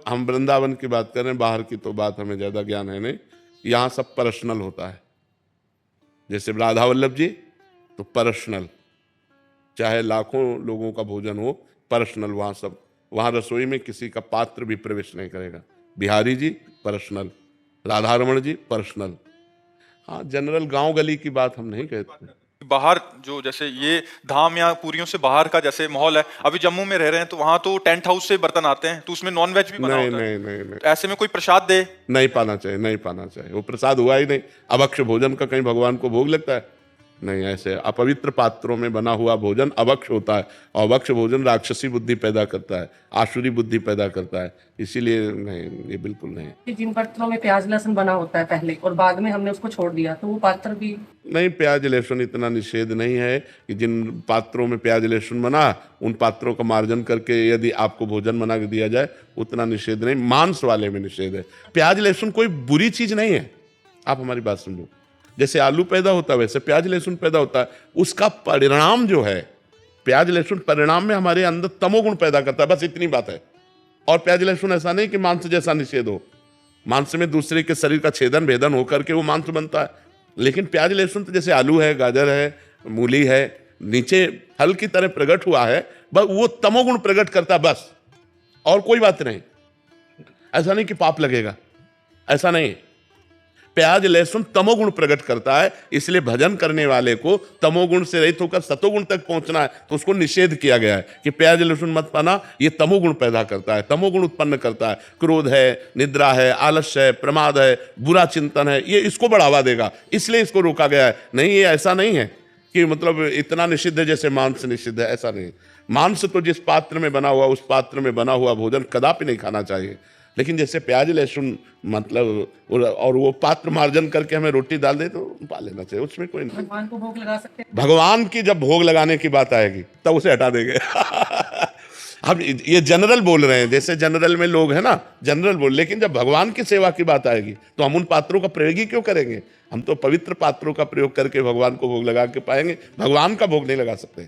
हम वृंदावन की बात करें, बाहर की तो बात हमें ज़्यादा ज्ञान है नहीं। यहाँ सब पर्सनल होता है। जैसे राधा वल्लभ जी तो पर्सनल, चाहे लाखों लोगों का भोजन हो, पर्सनल वहाँ सब। वहाँ रसोई में किसी का पात्र भी प्रवेश नहीं करेगा। बिहारी जी पर्सनल, राधा रमण जी पर्सनल। हाँ, जनरल गांव गली की बात हम नहीं कहते। बाहर जो जैसे ये धाम या पुरियों से बाहर का जैसे माहौल है, अभी जम्मू में रह रहे हैं तो वहां तो टेंट हाउस से बर्तन आते हैं, तो उसमें नॉन वेज भी बना नहीं होता है। नहीं नहीं नहीं, तो ऐसे में कोई प्रसाद दे? नहीं पाना चाहिए, नहीं पाना चाहिए। वो प्रसाद हुआ ही नहीं। अभक्ष भोजन का कहीं भगवान को भोग लगता है? नहीं। ऐसे अपवित्र पात्रों में बना हुआ भोजन अभक्ष होता है, और अभक्ष भोजन राक्षसी बुद्धि पैदा करता है, आसुरी बुद्धि पैदा करता है। इसीलिए नहीं, ये बिल्कुल नहीं। कि जिन बर्तनों में प्याज लहसुन बना होता है पहले और बाद में हमने उसको छोड़ दिया, तो वो पात्र भी नहीं, प्याज लहसुन इतना निषेध नहीं है कि जिन पात्रों में प्याज लहसुन बना उन पात्रों का मार्जन करके यदि आपको भोजन बना के दिया जाए, उतना निषेध नहीं। मांस वाले में निषेध है। प्याज लहसुन कोई बुरी चीज नहीं है, आप हमारी बात समझो। जैसे आलू पैदा होता है वैसे प्याज लहसुन पैदा होता है। उसका परिणाम जो है, प्याज लहसुन परिणाम में हमारे अंदर तमोगुण पैदा करता है, बस इतनी बात है। और प्याज लहसुन ऐसा नहीं कि मांस जैसा निषेध हो। मांस में दूसरे के शरीर का छेदन भेदन होकर के वो मांस बनता है। लेकिन प्याज लहसुन तो जैसे आलू है, गाजर है, मूली है, नीचे फल की तरह प्रकट हुआ है, बस वो तमोगुण प्रकट करता, बस, और कोई बात नहीं। ऐसा नहीं कि पाप लगेगा, ऐसा नहीं। प्याज लहसुन तमोगुण प्रकट करता है, इसलिए भजन करने वाले को तमोगुण से रहित होकर सतोगुण तक पहुंचना है, तो उसको निषेध किया गया है कि प्याज लहसुन मत पाना, ये तमोगुण पैदा करता है, तमोगुण उत्पन्न करता है। क्रोध है, निद्रा है, आलस्य है, प्रमाद है, बुरा चिंतन है, ये इसको बढ़ावा देगा, इसलिए इसको रोका गया है। नहीं, ये ऐसा नहीं है कि मतलब इतना निषिद्ध है जैसे मांस निषिद्ध है, ऐसा नहीं। मांस तो जिस पात्र में बना हुआ, उस पात्र में बना हुआ भोजन कदापि नहीं खाना चाहिए। लेकिन जैसे प्याज लहसुन मतलब और वो पात्र मार्जन करके हमें रोटी डाल दे तो पा लेना चाहिए, उसमें कोई नहीं। भगवान को भोग लगा सकते हैं। भगवान की जब भोग लगाने की बात आएगी तब उसे हटा देंगे। हम ये जनरल बोल रहे हैं, जैसे जनरल में लोग हैं ना, जनरल बोल। लेकिन जब भगवान की सेवा की बात आएगी तो हम उन पात्रों का प्रयोग ही क्यों करेंगे? हम तो पवित्र पात्रों का प्रयोग करके भगवान को भोग लगा के पाएंगे, भगवान का भोग नहीं लगा सकते।